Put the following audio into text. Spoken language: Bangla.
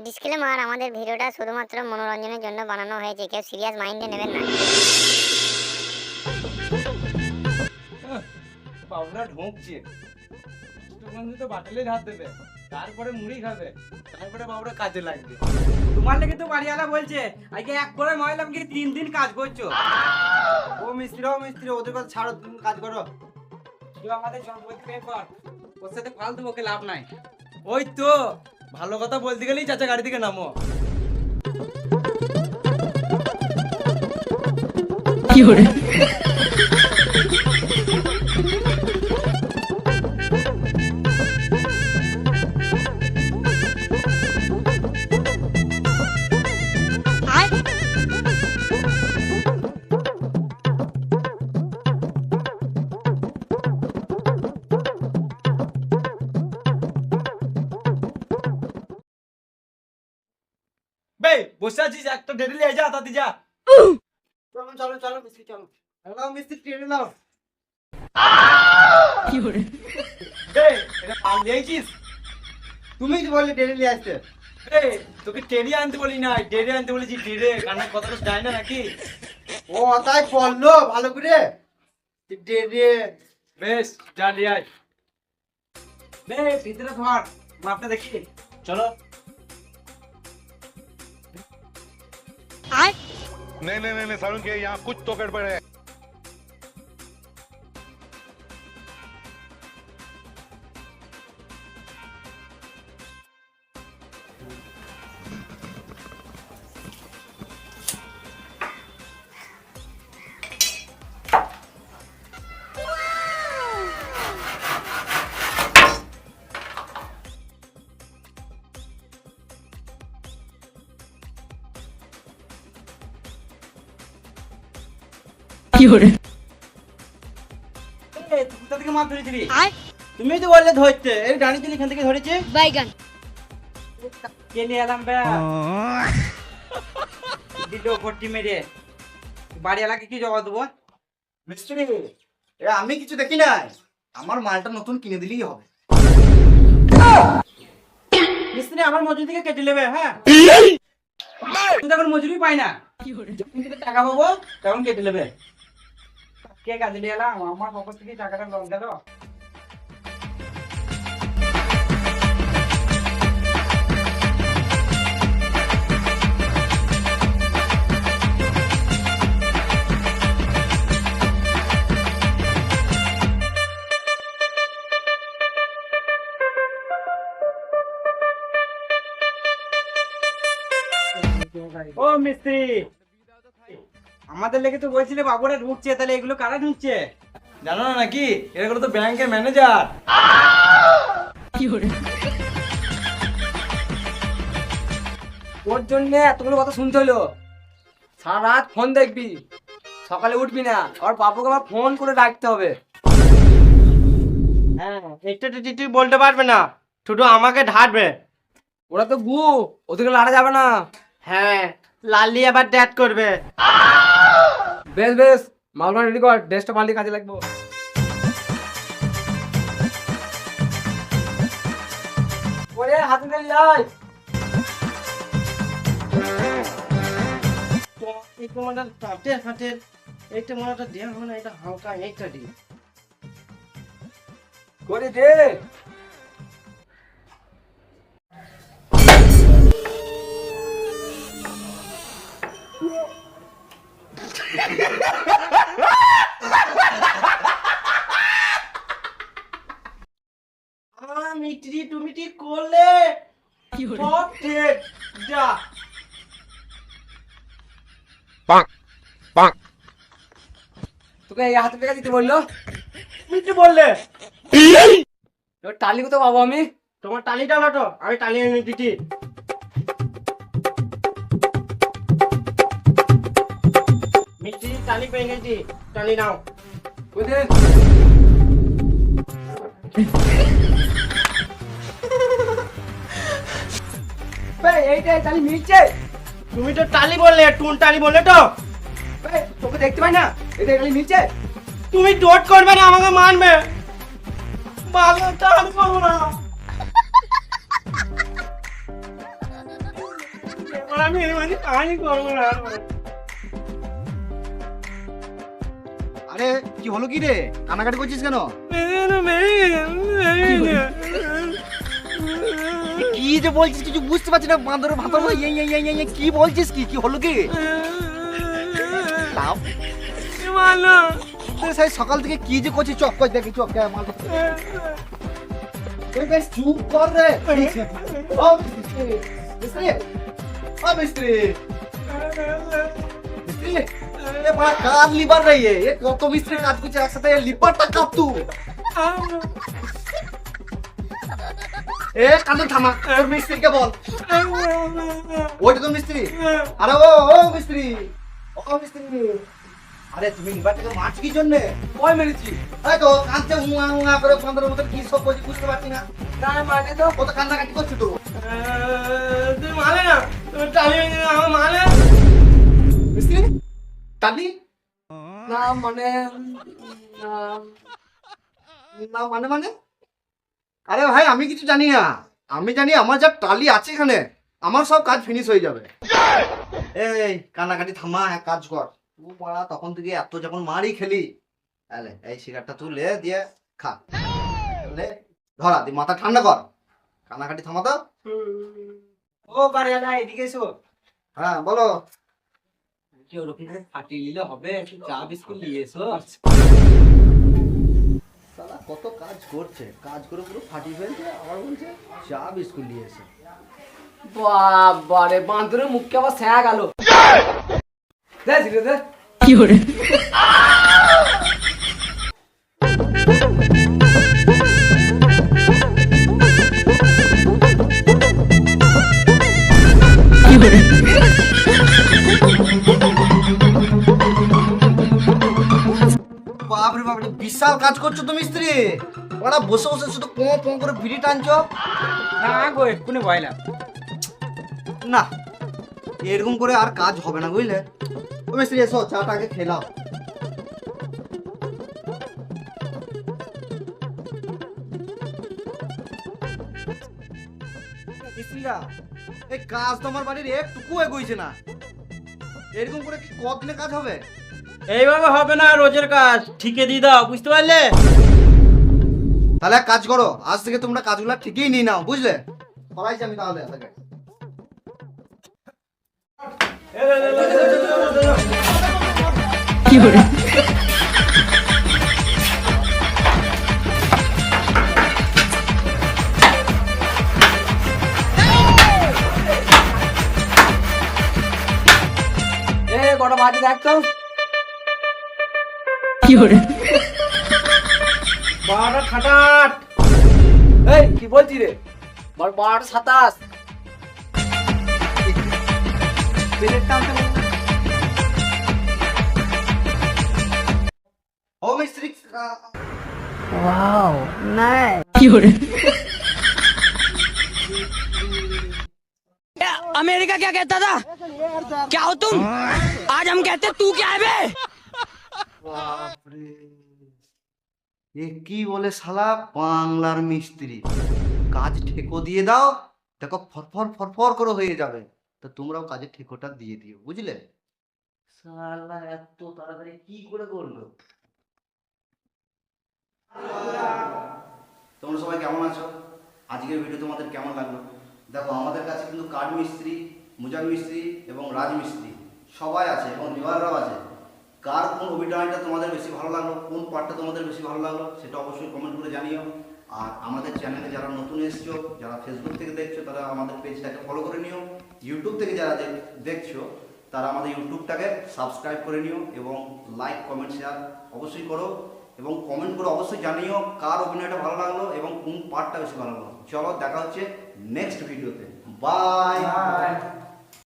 ডিসক্লেমার, আমাদের ভিডিওটা শুধুমাত্র মনোরঞ্জনের জন্য বানানো হয়েছে, কেউ সিরিয়াস মাইন্ডে নেবেন না। বাবুরা ঢোকছে, তো বাটালে ধার দেবে, তারপরে মুড়ি খাবে, তারপরে বাবুরা কাজে লাগবে। তোমার লেগে তো বাড়িওয়ালা বলছে আজকে এক করে মহিলা 3 দিন কাজ করছো। ও মিস্ত্রি ওদের কথা ছাড়ো, তুমি কাজ করো। তুই আমাদের সম্পত্তি বের কর, ওর সাথে ফালতু বকে লাভ নাই। ওই তো ভালো কথা বলতে গেলেই চাচা গাড়ি থেকে নামো। কি হরে বে বসে আছিস, একটা ডেলি নিয়ে যা, তাতে যা। চলো মিস্ত্রি চলো। হ্যালো মিস্ত্রি, ট্রেনে নাও। কি হরে বে এটা পাল দিয়েছিস? তুমি তো বললে ডেলি নিয়ে আসতে। বে তোকে ট্রেনে আনতে বলি না, ডেরে আনতে বলেছি। ডেরে কানে কথাটা যায় না নাকি? ও তাই বললো ভালো করে। ডেরে বেশ যা নিয়ে আয়। বে ভিতরে ধর, মাপটা দেখি। চলো। नहीं सारुण के यहाँ कुछ तो गड़बड़ है। কি হরে তুই কোথা থেকে মাপ ধরেছিলি? তুমি তো বললে ধরতে, এই ডানি দিন এখান থেকে ধরেছে। বাইগান কে নিয়ে এলাম বে দিল ভর্তি মেরে। বাড়িওয়ালাকে কি জবাব দেবো? মিস্ত্রি আমি কিছু দেখি নাই, আমার মালটা নতুন কিনে দিলেই হবে। মিস্ত্রি আমার মজুরি থেকে কেটে নেবে। হ্যাঁ তুই তখন মজুরি পাই না, কি হরে যখন থেকে টাকা পাবো তখন কেটে নেবে। কে কাজে নিয়ে এলাম? আমার পকেট থেকে টাকাটা লস গেল। ও মিস্ত্রি, আমাদের লেগে তো বলছিলে বাবুরা ঢুকছে, তাহলে এগুলো কারা ঢুকছে? জানো না নাকি, এরা তো ব্যাংকের ম্যানেজার। কি হরে ওর জন্য এতগুলো কথা শুনতে হলো। সারা রাত ফোন দেখবি, সকালে উঠবি না, আর বাবুকে আমার ফোন করে ডাকতে হবে। হ্যাঁ একটা তুই বলতে পারবে না, শুধু আমাকে ঢাটবে। ওরা তো গু, ওদেরকে লাড়া যাবে না। হ্যাঁ লালি আবার ড্যাট করবে। বেশ বেশ, মালমান রেডি কর, ড্রেসটা পাল্টি কাজে লাগবো। ওরে হাতে নিয়ে যাই। একটু মনে হাতে এইটা মনে দেওয়া হবে না, এটা হালকা এইটা দিই করে দে। মিটি তুমি ঠিক করলে কি হরে সব ঠিক যা। তোকে এই হাতে টাকা দিতে বললো, মিটি বললে এবার টালি কোথাও পাবো আমি? তোমার টালিটা লটো, আমি টালি এনে দিচ্ছি। মিটি টালি পেয়ে গেছি, টালি নাও। কোথায়? এইটাই টালি মিলছে। তুমি তো টালি বললে, টুন টালি বললে তো। তোকে দেখতে পাই না, এটা টালি মিলছে। তুমি টোট করবে না, আমাকে মানবে। বাজারটা আমি করবো না। এবার আমি কাহিনী করবো না। আরে কি হলো কি রে, কানাকাটি করছিস কেন? কি যে বলছিস কিছু বুঝতে পারছি না, বাঁদরের ভাতা কি বলছিস, কি কি হলো কি? তাও সেই সকাল থেকে কি যে করছিস, চক করে দেখি, চক বেশ চুপ কর রে। ও মিস্ত্রি, ও মিস্ত্রি, মিস্ত্রি, এ বড় কার লিভার রে, এ কত মিস্ত্রি কাজ করছে একসাথে, লিভারটা কাপ তু। এ কান্দন থামা, তোর মিস্ত্রিকে বল। ওইটা তো মিস্ত্রি। আরে ও মিস্ত্রি, ও মিস্ত্রি, আরে তুমি লিভারটাকে মারছ কি জন্য? কই মেরেছি? এই তো কাঁদছে উঙা উঙা করে, বাঁদরের মতো কি সব করছিস বুঝতে পারছি না। না মানে তো কত কান্নাকাটি করছিস তো? তুই মানে না, তুমি টালি আমার মানে। মিস্ত্রি টালি না মানে না মানে মানে আরে ভাই আমি কিছু জানি না, আমি জানি আমার যা টালি আছে এখানে আমার সব কাজ ফিনিশ হয়ে যাবে। এই কান্নাকাটি থামা, এক কাজ কর, ও বড়া তখন থেকে এত যখন মারি খেলি, আলে এই সিগারেটটা তুলে দিয়ে খা, লে ধরা দি, মাথা ঠান্ডা কর, কান্নাকাটি থামা তো। ও বারে না, এদিকে এসো। হ্যাঁ বলো। কি ওরকম করে ফাটিয়ে নিলে হবে? একটু চা বিস্কুট নিয়ে এসো। শালা কত কাজ করছে, কাজ করে পুরো ফাটিয়ে ফেলছে, আবার বলছে চা বিস্কুট নিয়ে এসে। বাবা রে, বাঁদরের মুখকে আবার স্যা গেল। দে ধীরে দে। কি hore কি hore বাপরে বাপরে, বিশাল কাজ করছো তো মিস্ত্রি, ওরা বসে বসে শুধু পো পো করে বিড়ি টানছো। না গো, এক্ষুনি বয়লাম। না এরকম করে আর কাজ হবে না বুঝলে। ও মিস্ত্রি এসো, চাটা আগে খেলাও। মিস্ত্রিরা এই কাজ তো আমার বাড়ির একটুকু এগোইছে না, এরকম করে কি কতদিনে কাজ হবে? এইভাবে হবে না, রোজের কাজ ঠিকে দিয়ে দাও, বুঝতে পারলে? তাহলে এক কাজ করো, আজ থেকে তোমরা কাজগুলো ঠিকই নিয়ে নাও বুঝলে। করাইছি আমি তাহলে তাকে। কি hore এ কটা বাজি দেখ তো। কি hore বারোটা ঠাটাট। এই কি বলছি রে? 12:27। ও মিস্ত্রি কি hore अमेरिका क्या कहता था? क्या हो तुम? आज हम कहते तू क्या है बे? বাপরে, এ কি বলে শালা বাংলার মিস্ত্রি, কাজ ঠেকো দিয়ে দাও, দেখো ফরফর ফরফর করে হয়ে যাবে, তো তোমরাও কাজের ঠেকোটা দিয়ে দিও বুঝলে। শালা এত তাড়াতাড়ি কি করে করলো? তোমরা সবাই কেমন আছো? আজকের ভিডিও তোমাদের কেমন লাগলো? দেখো আমাদের কাছে কিন্তু কাঠ মিস্ত্রি, মুজাক মিস্ত্রি এবং রাজমিস্ত্রি সবাই আছে এবং লেবাররাও আছে। কার কোন অভিনয়টা তোমাদের বেশি ভালো লাগলো, কোন পার্টটা তোমাদের বেশি ভালো লাগলো সেটা অবশ্যই কমেন্ট করে জানিও। আর আমাদের চ্যানেলে যারা নতুন এসছো, যারা ফেসবুক থেকে দেখছো তারা আমাদের পেজটাকে ফলো করে নিও। ইউটিউব থেকে যারা দেখছো তারা আমাদের ইউটিউবটাকে সাবস্ক্রাইব করে নিও এবং লাইক কমেন্ট শেয়ার অবশ্যই করো এবং কমেন্ট করে অবশ্যই জানিও কার অভিনয়টা ভালো লাগলো এবং কোন পার্টটা বেশি ভালো লাগলো। চলো দেখা হচ্ছে নেক্সট ভিডিওতে। বাই।